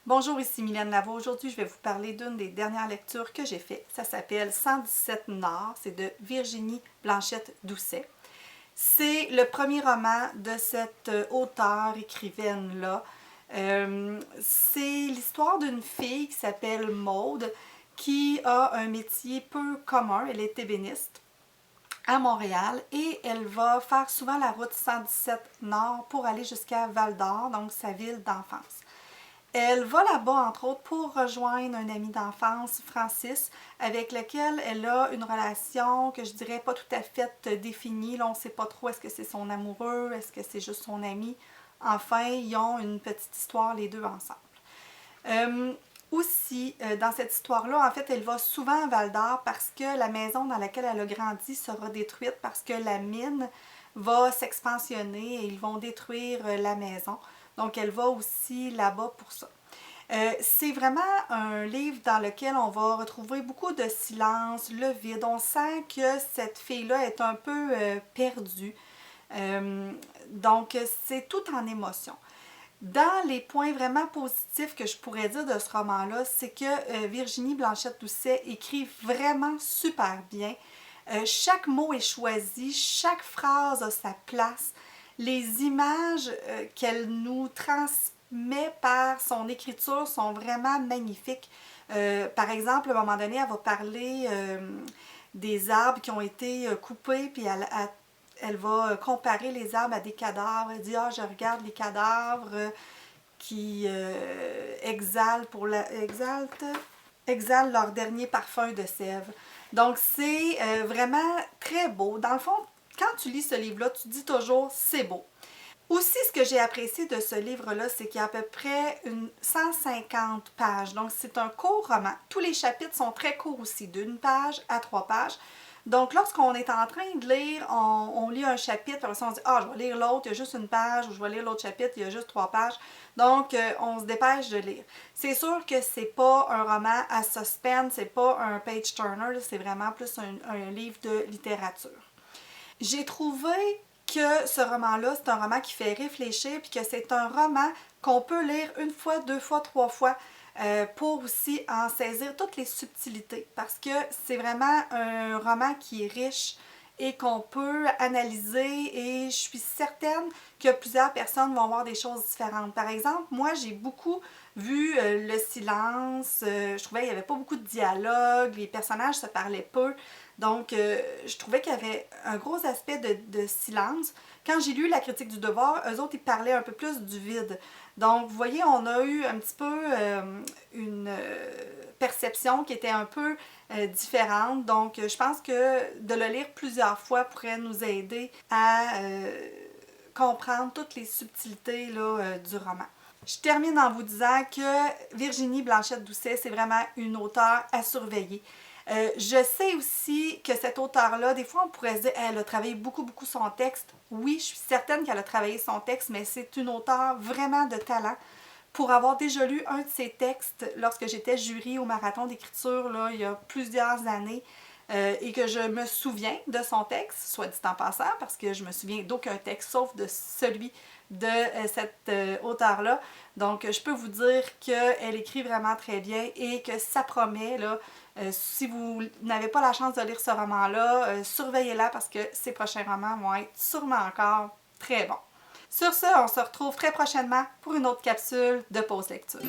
Bonjour, ici Mylène Lavoie. Aujourd'hui, je vais vous parler d'une des dernières lectures que j'ai faites. Ça s'appelle 117 Nord. C'est de Virginie Blanchette-Doucet. C'est le premier roman de cette auteure écrivaine-là. C'est l'histoire d'une fille qui s'appelle Maude qui a un métier peu commun. Elle est ébéniste à Montréal et elle va faire souvent la route 117 Nord pour aller jusqu'à Val-d'Or, donc sa ville d'enfance. Elle va là-bas, entre autres, pour rejoindre un ami d'enfance, Francis, avec lequel elle a une relation que je dirais pas tout à fait définie. Là, on ne sait pas trop, est-ce que c'est son amoureux, est-ce que c'est juste son ami. Enfin, ils ont une petite histoire, les deux ensemble. Dans cette histoire-là, en fait, elle va souvent à Val-d'Or parce que la maison dans laquelle elle a grandi sera détruite parce que la mine va s'expansionner et ils vont détruire la maison. Donc, elle va aussi là-bas pour ça. C'est vraiment un livre dans lequel on va retrouver beaucoup de silence, le vide. On sent que cette fille-là est un peu perdue. Donc, c'est tout en émotion. Dans les points vraiment positifs que je pourrais dire de ce roman-là, c'est que Virginie Blanchette-Doucet écrit vraiment super bien. Chaque mot est choisi, chaque phrase a sa place. Les images qu'elle nous transmet par son écriture sont vraiment magnifiques. Par exemple, à un moment donné, elle va parler des arbres qui ont été coupés, puis elle va comparer les arbres à des cadavres. Elle dit « Ah, je regarde les cadavres qui exhalent leur dernier parfum de sève. » Donc, c'est vraiment très beau. Dans le fond, quand tu lis ce livre-là, tu dis toujours « c'est beau ». Aussi, ce que j'ai apprécié de ce livre-là, c'est qu'il y a à peu près 150 pages. Donc, c'est un court roman. Tous les chapitres sont très courts aussi, d'une page à 3 pages. Donc, lorsqu'on est en train de lire, on lit un chapitre, puis après on se dit « Ah, je vais lire l'autre, il y a juste une page » ou « Je vais lire l'autre chapitre, il y a juste 3 pages. » Donc, on se dépêche de lire. C'est sûr que c'est pas un roman à suspense, c'est pas un page-turner, c'est vraiment plus un livre de littérature. J'ai trouvé que ce roman-là, c'est un roman qui fait réfléchir, puis que c'est un roman qu'on peut lire une fois, deux fois, trois fois, pour aussi en saisir toutes les subtilités, parce que c'est vraiment un roman qui est riche et qu'on peut analyser, et je suis certaine que plusieurs personnes vont voir des choses différentes. Par exemple, moi, j'ai beaucoup vu le silence, je trouvais qu'il n'y avait pas beaucoup de dialogue, les personnages se parlaient peu, donc je trouvais qu'il y avait un gros aspect de silence. Quand j'ai lu la critique du devoir, eux autres, ils parlaient un peu plus du vide. Donc, vous voyez, on a eu un petit peu une perception qui était un peu différente. Donc, je pense que de le lire plusieurs fois pourrait nous aider à comprendre toutes les subtilités là, du roman. Je termine en vous disant que Virginie Blanchette-Doucet, c'est vraiment une auteure à surveiller. Je sais aussi que cette auteure-là, des fois on pourrait se dire elle a travaillé beaucoup son texte. Oui, je suis certaine qu'elle a travaillé son texte, mais c'est une auteure vraiment de talent. Pour avoir déjà lu un de ses textes lorsque j'étais jury au marathon d'écriture là, il y a plusieurs années, et que je me souviens de son texte, soit dit en passant, parce que je me souviens d'aucun texte sauf de celui de cette auteure-là. Donc, je peux vous dire qu'elle écrit vraiment très bien et que ça promet, là, si vous n'avez pas la chance de lire ce roman-là, surveillez-la parce que ses prochains romans vont être sûrement encore très bons. Sur ce, on se retrouve très prochainement pour une autre capsule de pause lecture.